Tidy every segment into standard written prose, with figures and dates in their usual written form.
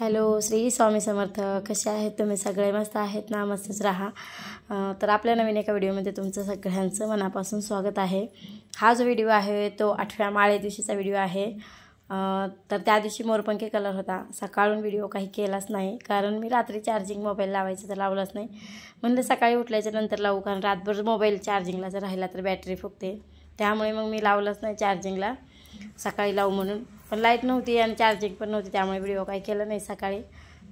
Hello, Shri Swami Samarth. कसे आहेत तुम्ही सगळे? मस्त आहेत ना? मस्तच राहा. तर आपल्या नवीन एका व्हिडिओमध्ये तुमचं सगळ्यांचं मनापासून स्वागत आहे. हा जो व्हिडिओ आहे तो 8व्या माळे दिवशीचा व्हिडिओ आहे. तर त्या दिवशी मोरपंखी कलर होता. सकाळून व्हिडिओ काही केलाच नाही, कारण मी रात्री चार्जिंग मोबाईल लावायचं तर लावलंच नाही. म्हणलं सकाळी उठल्याच्या नंतर लावू, कारण रातभर मोबाईल चार्जिंगला जर राहिला तर बॅटरी फुगते. त्यामुळे मग मी लावलंच नाही चार्जिंगला, सकाळी लावू म्हणून. पण लाईट नव्हती आणि चार्जिंग पण नव्हती, त्यामुळे व्हिडिओ काही केलं नाही सकाळी.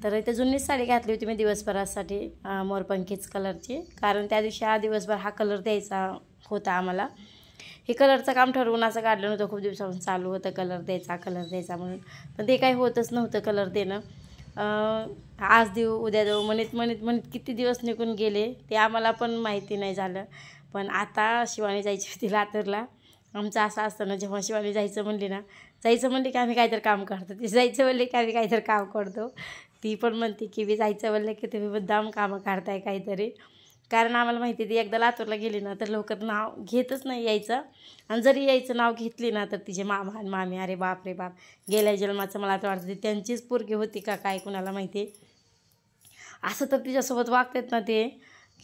तर इथे जुनीच साडी घातली होती मी दिवसभरासाठी मोरपंखीच कलरची, कारण त्या दिवशी दिवसभर हा कलर द्यायचा होता आम्हाला. हे कलरचं काम ठरवून असं काढलं नव्हतं, खूप दिवसापासून चालू होतं कलर द्यायचा म्हणून. पण ते काही होतच नव्हतं कलर देणं. आज देऊ उद्या देऊ म्हणत किती दिवस निघून गेले ते आम्हाला पण माहिती नाही झालं. पण आता शिवानी जायची होती लातूरला. आमचं असं असतं ना, जेव्हा शिवानी जायचं म्हणली की आम्ही काहीतरी काम करतो, ती जायचं म्हणले की आम्ही काहीतरी काम करतो. ती पण म्हणते की मी जायचं म्हणलं की तुम्ही मुद्दाम कामं काढताय काहीतरी. कारण आम्हाला माहिती ती एकदा लातूरला गेली ना तर लवकर नाव घेतच नाही यायचं. आणि जरी यायचं नाव घेतली ना तर तिचे मामा आणि मामी, अरे बाप रे बाप, गेल्या जन्माचं मला तर वाटतं त्यांचीच पोरगी होती का काय, कुणाला माहिती. असं तर तिच्यासोबत वागतात ना ते,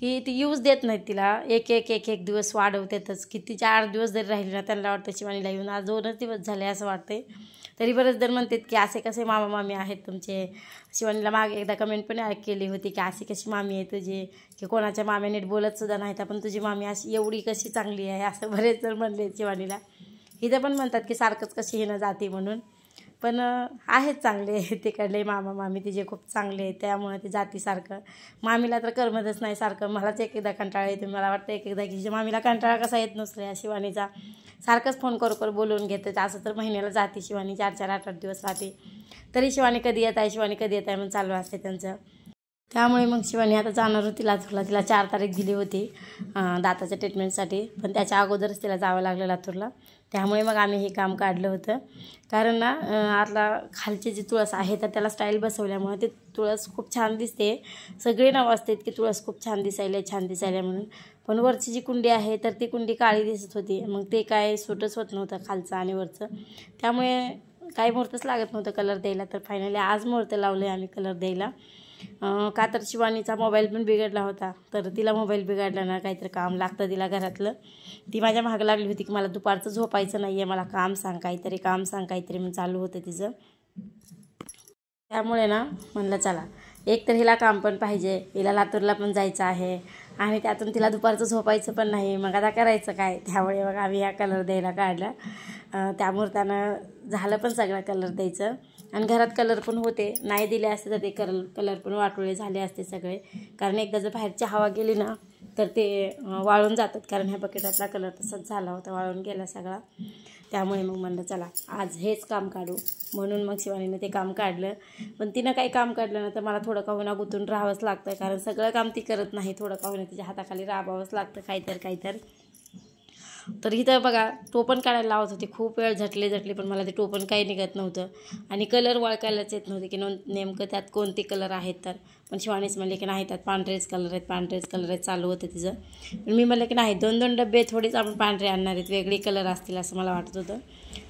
की ती यूज देत नाहीत तिला. एक दिवस वाढवतातच. किती 4 दिवस जरी राहिले ना त्यांना वाटतं शिवानीला येऊन आज 2च दिवस झाले असं वाटते. तरी बरेच जण म्हणतात की असे कसे मामा मामी आहेत तुमचे. शिवानीला मागे एकदा कमेंट पण केली होती की अशी कशी मामी आहे तुझी, की कोणाच्या माम्या नीट बोलतसुद्धा नाहीत, पण तुझी मामी अशी एवढी कशी चांगली आहे, असं बरेच जण म्हणले शिवानीला. इथं पण म्हणतात की सारखंच कशी हिनं जाते म्हणून. पण आहेत चांगले तिकडले मामा मामी तिचे खूप चांगले आहेत, त्यामुळे ते जातीसारखं. मामीला तर करमतच नाही सारखं. मलाच एकदा कंटाळा येतो. मला वाटतं एकदा की मामीला कंटाळा कसा येत नसतो या शिवानीचा. सारखंच फोन कर बोलवून घेते. असं तर महिन्याला जाते शिवानी, 4-4 8-8 दिवस राहते. तरी शिवानी कधी येत आहे म्हणून चालू असते त्यांचं. त्यामुळे मग शिवानी आता जाणार होती लातूरला. तिला 4 तारीख दिली होती दाताच्या ट्रीटमेंटसाठी, पण त्याच्या अगोदरच तिला जावं लागलं लातूरला. त्यामुळे मग आम्ही हे काम काढलं होतं. कारण ना आतला खालची जी तुळस आहे तर त्याला स्टाईल बसवल्यामुळे ते तुळस खूप छान दिसते. सगळे नाव असतात की तुळस खूप छान दिसायला म्हणून. पण वरची जी कुंडी आहे तर ती कुंडी काळी दिसत होती. मग ते काय सूटच होत नव्हतं खालचं आणि वरचं. त्यामुळे काही मुहूर्तच लागत नव्हतं कलर द्यायला. तर फायनली आज मुहूर्त लावलं आहे आम्ही कलर द्यायला. का तर शिवानीचा मोबाईल पण बिघडला होता. तर तिला मोबाईल बिघडला ना, काहीतरी काम लागतं तिला घरातलं. ती माझ्या मागं लागली होती की मला दुपारचं झोपायचं नाही आहे, मला काम सांग काहीतरी म्हणून चालू होतं तिचं. त्यामुळे ना म्हणलं चला, एक तर हिला काम पण पाहिजे, हिला लातूरला पण जायचं आहे आणि त्यातून तिला दुपारचं झोपायचं पण नाही. मग आता करायचं काय. त्यामुळे मग आम्ही ह्या कलर द्यायला काढला. त्या मुहूर्तानं झालं पण सगळं कलर द्यायचं. आणि घरात कलर पण होते. नाही दिले असते तर ते कलर पण वाटोळे झाले असते सगळे. कारण एकदा जर बाहेरची हवा गेली ना तर ते वाळून जातात. कारण ह्या बकेटातला कलर तसाच झाला होता, वाळून गेला सगळा. त्यामुळे मग म्हणलं चला आज हेच काम काढू, म्हणून मग शिवानीने ते काम काढलं. पण तिनं काही काम काढलं ना तर मला थोडं का होईना गुंतून राहावंच लागतं, कारण सगळं काम ती करत नाही. थोडं का होईना तिच्या हाताखाली राबावंच लागतं काहीतरी. तर इथं बघा टोपण काढायला लावत होते. खूप वेळ झटले पण मला ते टोपण काही निघत नव्हतं. आणि कलर वळकायलाच येत नव्हते की नेमकं त्यात कोणते कलर आहेत. तर पण शिवानीच म्हणले की नाही, त्यात पांढरेच कलर आहेत चालू होतं तिचं. पण मी म्हणलं की नाही, 2-2 डबे थोडीच आपण पांढरे आणणार आहेत, वेगळे कलर असतील असं मला वाटत होतं.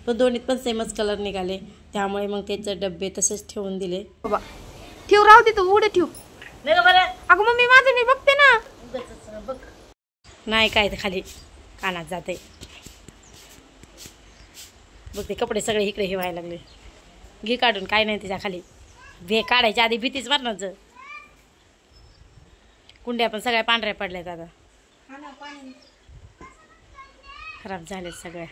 पण दोन्हीत पण सेमच कलर निघाले. त्यामुळे मग त्याचे डबे तसेच ठेवून दिले. बाबा ठेव, राहू दे, तू उडे ठेव. अगं मम्मी माझं मी बघते ना. नाही काय तर खाली कानात जाते. बघ ते कपडे सगळे इकडे हे व्हायला लागले. घे काढून, काय नाही त्याच्या खाली. काढायच्या आधी भीतीच मारणार. कुंड्या पण सगळ्या पांढऱ्या पडल्यात आता, खराब झालेत सगळ्या.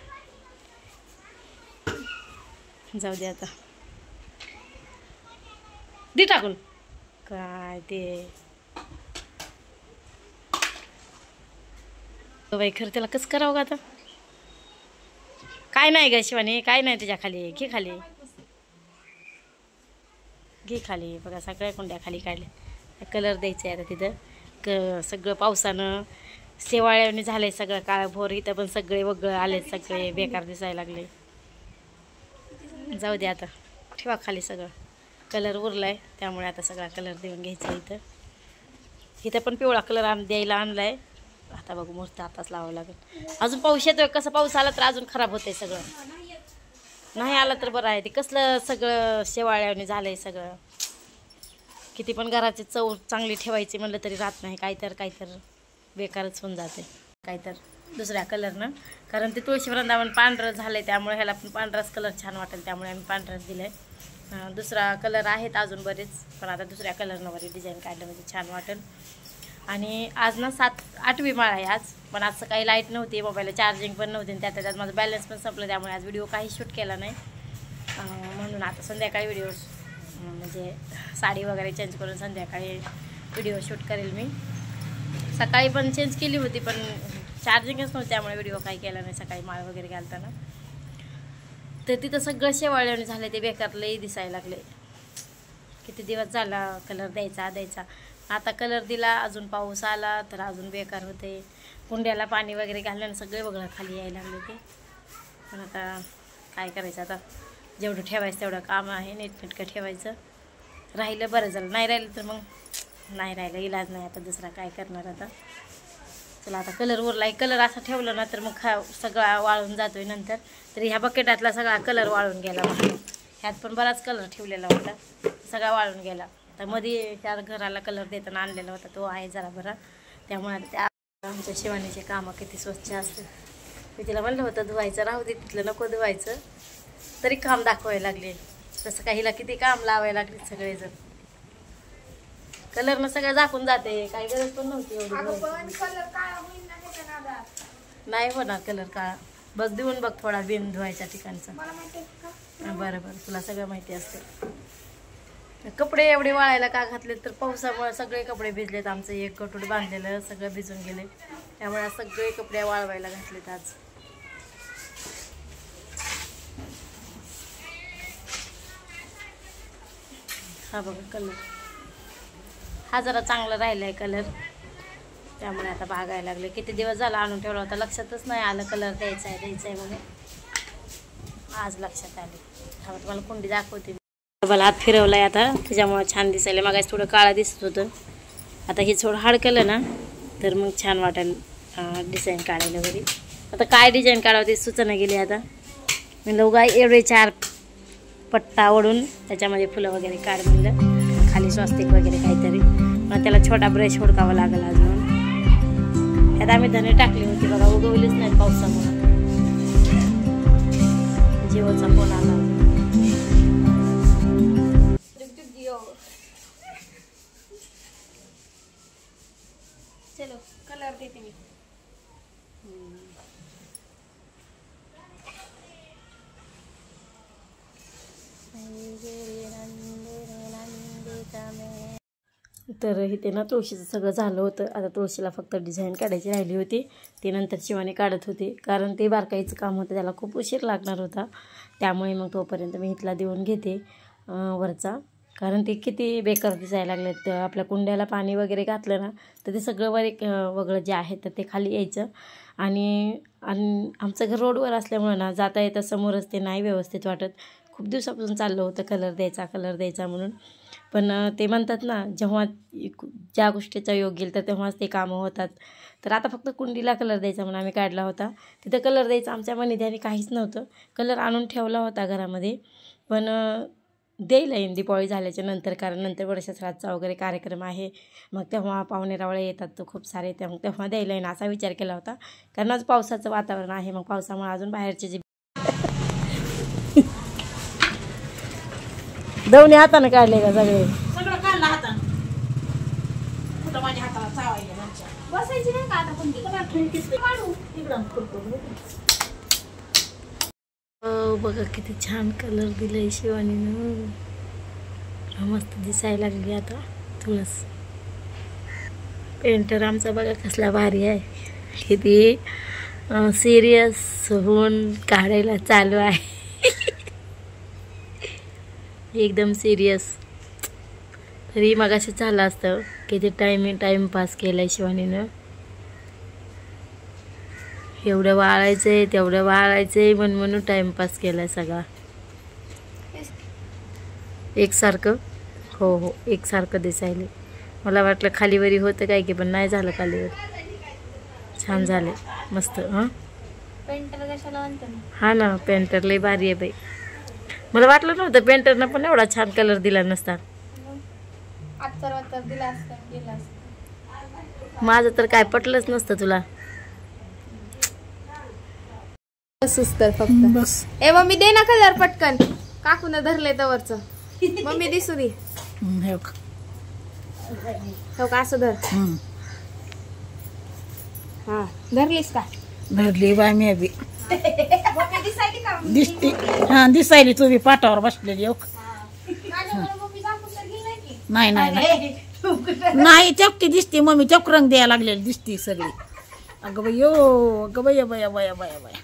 जाऊ दे आता, दे टाकून. काय ते बाई, खरं त्याला कसं करावं का आता. काय नाही ग शिवानी, काय नाही त्याच्या खाली. घे खाली बघा, सगळ्या कुंड्या खाली काढल्या. कलर द्यायचं आहे आता तिथं. सगळं पावसानं शेवाळ्याने झालंय सगळं काळं भोर. इथं पण सगळे वगळं आले, सगळे बेकार दिसायला लागले. जाऊ दे आता, ठेवा खाली सगळं. कलर उरलाय त्यामुळे आता सगळा कलर देऊन घ्यायचा. इथं पण पिवळा कलर द्यायला आणलाय. आता बघू मस्त आताच लावावं लागेल. अजून पाऊस येतोय. कसं पाऊस आला तर अजून खराब होतंय सगळं. नाही आला तर बरं आहे. ते कसलं सगळं शेवाळ्याने झालंय सगळं. किती पण घराची चव चांगली ठेवायची म्हणलं तरी राहत नाही, काहीतर बेकारच होऊन जाते काहीतर दुसऱ्या कलरनं. कारण ते तुळशी वृंदावन पांढरं झालं आहे, त्यामुळे ह्याला पण पांढराच कलर छान वाटेल, त्यामुळे आम्ही पांढराच दिलं आहे. दुसरा कलर आहेत अजून बरेच, पण आता दुसऱ्या कलरनं वरी डिझाईन काढलं म्हणजे छान वाटेल. आणि आज ना 8वी माळ आहे आज, पण आज सकाळी लाईट नव्हती, मोबाईलला चार्जिंग पण नव्हती, आणि त्यात माझं बॅलन्स पण संपलं, त्यामुळे आज व्हिडिओ काही शूट केला नाही. म्हणून आता संध्याकाळी व्हिडिओ म्हणजे साडी वगैरे चेंज करून संध्याकाळी व्हिडिओ शूट करेल मी. सकाळी पण चेंज केली होती, पण चार्जिंगच नव्हती, त्यामुळे व्हिडिओ काही केला नाही सकाळी माळ वगैरे घालताना. तर तिथं सगळं शेवाळणी झालं, ते बेकार लई दिसायला लागले. किती दिवस झाला कलर द्यायचा. आता कलर दिला, अजून पाऊस आला तर अजून बेकार होते. कुंड्याला पाणी वगैरे घालल्यानं सगळे वगळं खाली यायला लागले ते. पण आता काय करायचं, आता जेवढं ठेवायचं तेवढं काम आहे, नीटनेटकं ठेवायचं. राहिलं बरं झालं, नाही राहिलं तर मग नाही राहिलं, इलाज नाही, आता दुसरा काय करणार. आता चला आता कलर उरला, कलर असा ठेवलं ना तर मग सगळा वाळून जातोय नंतर. तरी ह्या बकेटातला सगळा कलर वाळून गेला, ह्यात पण बराच कलर ठेवलेला होता, सगळा वाळून गेला. तर मध्ये त्या घराला कलर देताना आणलेला होता, तो आहे जरा बरा, त्यामुळे त्या आमच्या शिवानीचे कामं किती स्वच्छ असते. मी तिला म्हणलं होतं धुवायचं, राहू दे, तिथलं नको धुवायचं, तरी काम दाखवायला लागले. तसं काहीला किती काम लावायला लागले सगळेजण. कलरनं सगळं झाकून जाते, काही गरज पण नव्हती एवढी. नाही होणार कलर काळा, बस देऊन बघ थोडा बिन धुवायच्या ठिकाणचा. बरं तुला सगळं माहिती असते. कपडे एवढे वाळायला का घातले तर पावसामुळे सगळे कपडे भिजलेत. आमचं एक गटूड बांधलेलं सगळं भिजून गेले, त्यामुळे सगळे कपडे वाळवायला घातलेत आज. हा बघा कलर, हा जरा चांगला राहिला आहे कलर, त्यामुळे आता भागायला लागले. किती दिवस झाला आणून ठेवला होता, लक्षातच नाही आलं कलर द्यायचा आहे म्हणून. आज लक्षात आले. हा तुम्हाला कुंडी दाखवते. मला हात फिरवलाय आता, त्याच्यामुळे छान दिसायला. मग थोडं काळा दिसत होतं, आता हे थोडं हाड केलं ना तर मग छान वाटेल डिझाईन काढायला वगैरे. आता काय डिझाईन काढावं ते सुचना गेली. आता मी लोगा एवढे 4 पट्टा ओढून त्याच्यामध्ये फुलं वगैरे काढ म्हणलं, खाली स्वस्तिक वगैरे काहीतरी. मग त्याला छोटा ब्रश हुडकावा लागला अजून. त्यात आम्ही धने टाकली होती बघा, उगवलीच नाही पावसामुळे. जिओचा फोन आला, चलो कलर देते मी. तर इथे ना तुळशीचं सगळं झालं होतं. आता तुळशीला फक्त डिझाईन काढायची राहिली होती, ती नंतर शिवानी काढत होती, कारण ते बारकाईचं काम होतं, त्याला खूप उशीर लागणार होता. त्यामुळे मग तोपर्यंत मी इथला देऊन घेते वरचा, कारण ते किती बेकार दिसायला लागले. तर आपल्या कुंड्याला पाणी वगैरे घातलं ना तर ते सगळं वगळं जे आहे तर ते खाली यायचं. आणि आमचं घर रोडवर असल्यामुळं ना जाता येता समोरच ते नाही व्यवस्थित वाटत. खूप दिवसापासून चाललं होतं कलर द्यायचा म्हणून, पण ते म्हणतात ना जेव्हा ज्या गोष्टीचा योग येईल तर तेव्हाच ते कामं होतात. तर आता फक्त कुंडीला कलर द्यायचा म्हणून आम्ही काढला होता. तिथं कलर द्यायचा आमच्या मनीध्याने काहीच नव्हतं. कलर आणून ठेवला होता घरामध्ये, पण देईल येईन दिवाळी झाल्याच्या नंतर, कारण नंतर वर्षश्राद्धचा वगैरे कार्यक्रम आहे, मग तेव्हा पाहुणे रावळे येतात तर खूप सारे, तेव्हा द्यायला येईन असा विचार केला होता. कारण आज पावसाचं वातावरण आहे, मग पावसामुळे अजून बाहेरचे जे दोन्ही हाताने काढले का सगळे? सगळं काढलं हातानं. कुठं माझ्या हाताला चावायला बसायची नाही का आता कोणती काढू इकडं बघा किती छान कलर दिलाय शिवानीनं, मस्त दिसायला लागली. आता तुळस पेंटर आमचा बघा कसला भारी आहे, किती सिरियस होऊन काढायला चालू आहे. एकदम सिरियस. तरी मगाशी झालं असतं, किती टाइमपास केलाय शिवानीनं. एवढं वाळायचंय तेवढं वाळायचंय म्हणून टाइमपास केलाय सगळा एकसारखं. हो एकसारखं दिसायले. मला वाटलं खालीवरी होतं काय की, पण नाही झालं खालीवर. छान झाले मस्त. पेंटर कशाला म्हणते ना? हा ना, पेंटर लय भारी आहे बाई. मला वाटलं नव्हतं पेंटरनं पण एवढा छान कलर दिला नसता. आत्तर दिला असतं गेला असतं. माझं तर काय पटलंच नसतं तुला. सुस्तर फक्त बस. ए मम्मी दे ना कलर पटकन. काकून धरले तवरच. मम्मी दिसू दे. हो का असं धर. हा धरलीस का? धरली बाय मी बी. मम्मी दिसायली का? दिसती. हा दिसायली तू बी पाटावर बसलेली. नाही नाही नाही चपटी दिसते मम्मी. चक्र द्यायला लागलेली दिसती सगळी. अगं बाई यो अगं बया बया बया बया बया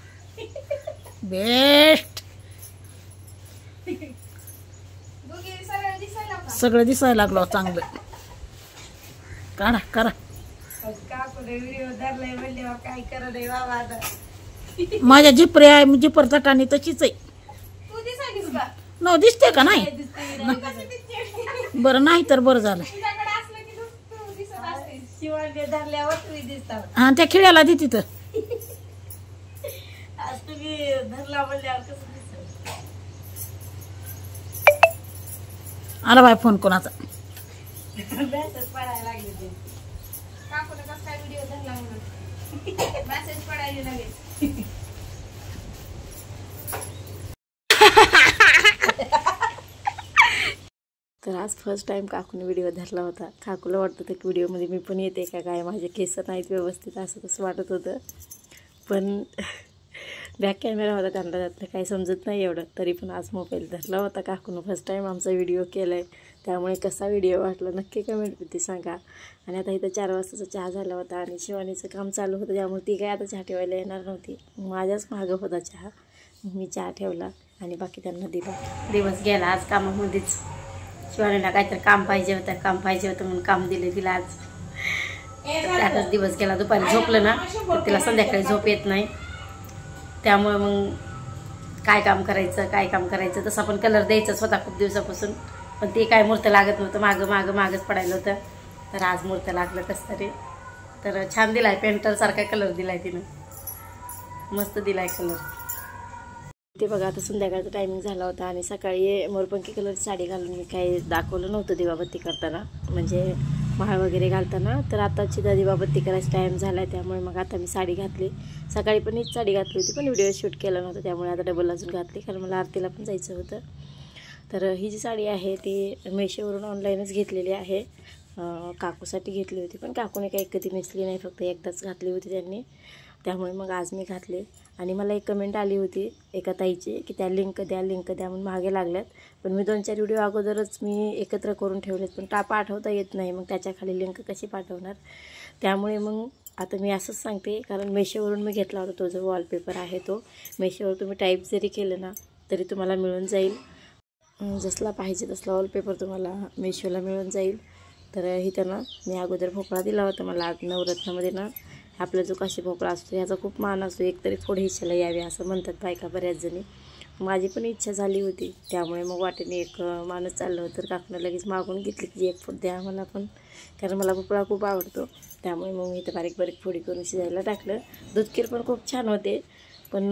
बेस्ट. सगळं दिसायला लागलो चांगलं. काढा करा. माझ्या जिपरे आहे जिपर चटाणी तशीच आहे. न दिसते का नाही? बरं नाही तर बरं झालं. हा त्या खिळ्याला दे तिथं. आला बाय फोन कोणाचा. तर आज फर्स्ट टाइम काकूने व्हिडिओ धरला होता. काकूला वाटत होतं की व्हिडिओमध्ये मी पण येते का काय, माझे केस नाहीत व्यवस्थित असं तसं वाटत होतं. पण बॅक कॅमेरा होता त्यांना, त्यातलं काही समजत नाही एवढं. तरी पण आज मोबाईल धरला होता काकूनं. फर्स्ट टाईम आमचा व्हिडिओ केला आहे. त्यामुळे कसा व्हिडिओ वाटला नक्की कमेंटमध्ये सांगा. आणि आता इथं 4 वाजताचा चहा झाला होता आणि शिवानीचं काम चालू होतं, त्यामुळे ती काय आता चहा ठेवायला येणार नव्हती. माझ्याच मागं होता चहा. मी चहा ठेवला आणि बाकी त्यांना दिला. दिवस गेला आज कामामध्येच. शिवानीला काहीतरी काम पाहिजे होतं म्हणून काम दिले तिला आज. त्यातच दिवस गेला. दुपारी झोपलं ना तर तिला संध्याकाळी झोप येत नाही. त्यामुळे मग काय काम करायचं तसं पण कलर द्यायचाच होता खूप दिवसापासून. पण ते काय मूर्त लागत नव्हतं. मागच पडायला होतं. तर आज मूर्त लागलं कसं तरी. तर छान दिलाय. पेंटरसारखा कलर दिलाय तिनं. मस्त दिलाय कलर. ते बघा आता संध्याकाळचा टायमिंग झाला होता आणि सकाळी मोरपंखी कलरची साडी घालून मी काही दाखवलं नव्हतं दिवाबत्ती करताना, म्हणजे महाळ वगैरे घालताना. तर आताची दिवाबत्ती करायचा टाईम झाला आहे, त्यामुळे मग आता मी साडी घातली. सकाळी पण हीच साडी घातली होती, पण व्हिडिओ शूट केला नव्हता, त्यामुळे आता डबल अजून घातली, कारण मला आरतीला पण जायचं होतं. तर ही जी साडी आहे ती मेशोवरून ऑनलाईनच घेतलेली आहे. काकूसाठी घेतली होती, पण काकूने काही कधी नेसली नाही, फक्त एकदाच घातली होती त्यांनी. त्यामुळे मग आज मी घातले. आणि मला एक कमेंट आली होती एका ताईची की त्या लिंक द्या म्हणून मागे लागल्यात. पण मी 2-4 व्हिडिओ अगोदरच मी एकत्र करून ठेवलेत, पण पाठवता येत नाही. मग त्याच्या खाली लिंक कशी पाठवणार? त्यामुळे मग आता मी असंच सांगते, कारण मेशोवरून मी घेतला होता. तो जो वॉलपेपर आहे तो मेशोवर तुम्ही टाईप जरी केलं ना तरी तुम्हाला मिळून जाईल. जसला पाहिजे तसला वॉलपेपर तुम्हाला मेशोला मिळून जाईल. तर इथं ना मी अगोदर भोपळा दिला होता. मला आज नवरत्नामध्ये ना आपला जो काशी भोपळा असतो ह्याचा खूप मान असतो. एकतरी पुढे इच्छाला यावी असं म्हणतात बायका बऱ्याच जणी. माझी पण इच्छा झाली होती, त्यामुळे मग वाटेने एक माणूस चाललं होतं. तर काकूनं लगेच मागून घेतली की 1 फूट द्या मला पण, कारण मला भोपळा खूप आवडतो. त्यामुळे मग मी इथं बारीक फोडी करून शिजायला टाकलं. दूधखीर पण खूप छान होते, पण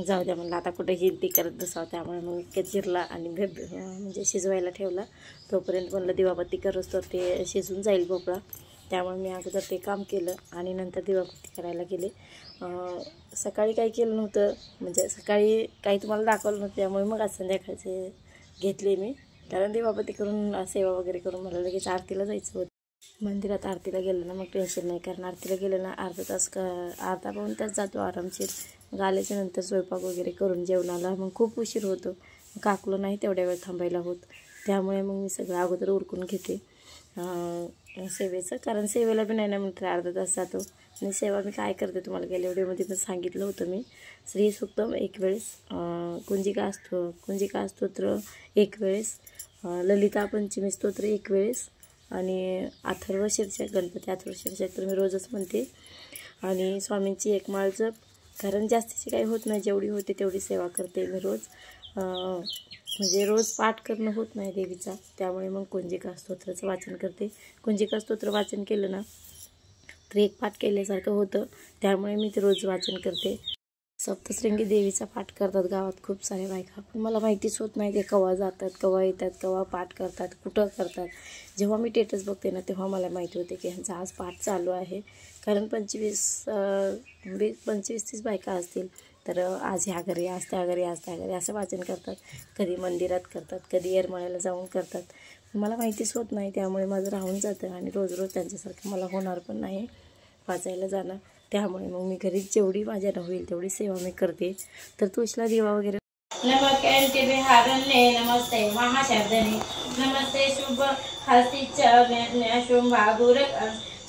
जाऊ द्या म्हणलं आता कुठे ती करत बसावं. त्यामुळे मग इतक्यात चिरला आणि म्हणजे शिजवायला ठेवला. तोपर्यंत म्हणलं दिवाबत्ती करत तर ते शिजून जाईल भोपळा. त्यामुळे मी अगोदर ते काम केलं आणि नंतर दिवाबत्ती करायला गेले. सकाळी काही केलं नव्हतं, म्हणजे सकाळी काही तुम्हाला दाखवलं नव्हतं, त्यामुळे मग आज संध्याकाळचे घेतले मी. कारण दिवाबत्ती करून सेवा वगैरे करून मला लगेच आरतीला जायचं होतं. मंदिरात आरतीला गेलं ना मग टेन्शन नाही, कारण आरतीला गेलं ना अर्धा पाऊण तास जातो आरामशीर. मग आल्याच्या नंतर स्वयंपाक वगैरे करून जेवणाला मग खूप उशीर होतो. काकूला नाही तेवढ्या वेळ थांबायला होत, त्यामुळे मग मी सगळं अगोदर उरकून घेते सेवेचं. कारण सेवेला बी नाही म्हणतात अर्धा तास जातो. आणि सेवा मी काय करते तुम्हाला गेल्या व्हिडिओमध्ये पण सांगितलं होतं मी. श्री सुक्तम 1 वेळेस, कुंजिका स्तोत्र 1 वेळेस, ललिता पंचमी स्तोत्र 1 वेळेस, आणि अथर्व शीर्षक, गणपती अथर्व शीर्षक तर मी रोजच म्हणते. आणि स्वामींची 1 माळ जप, कारण जास्तीची काही होत नाही, जेवढी होते तेवढी सेवा करते मी रोज. म्हणजे रोज पाठ करणं होत नाही देवीचा, त्यामुळे मग कुंजिका स्तोत्राचं वाचन करते. कुंजिका स्तोत्र वाचन केलं ना तर 1 पाठ केल्यासारखं होतं, त्यामुळे मी ते रोज वाचन करते. सप्तशृंगी देवीचा पाठ करतात गावात खूप सारे बायका, पण मला माहितीच होत नाही ते केव्हा जातात, केव्हा येतात, केव्हा पाठ करतात, कुठं करतात. जेव्हा मी स्टेटस बघते ना तेव्हा मला माहिती होते की ह्यांचा आज पाठ चालू आहे. कारण 25-30 बायका असतील, तर आज ह्या घरी, आज त्या घरी, आज त्या घरी असं वाचन करतात. कधी मंदिरात करतात, कधी येरमाळ्याला जाऊन करतात. मला माहितीच होत नाही, त्यामुळे माझं राहून जातं आणि रोज रोज त्यांच्यासारखं मला होणार पण नाही वाचायला जाणं. त्यामुळे मग मी घरीच जेवढी माझ्यानं होईल तेवढी सेवा मी करते. तर तुळशीला दिवा वगैरे. नमस्ते बिहारण्ये, नमस्ते महाशब्दने, नमस्ते शुभ हस्तीच्या शुंभागुर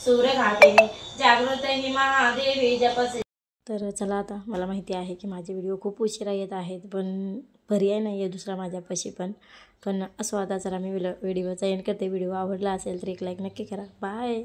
सूरघाटिनी, जागृत ही महादेवी जपसे. तर चला, आता मला माहिती आहे की माझे व्हिडिओ खूप उशिरा येत आहेत, पण पर्याय नाही आहे दुसरा माझ्यापाशी पण असं आता जरा मी व्हिडिओचा एंड करते. व्हिडिओ आवडला असेल तर एक लाईक नक्की करा. बाय.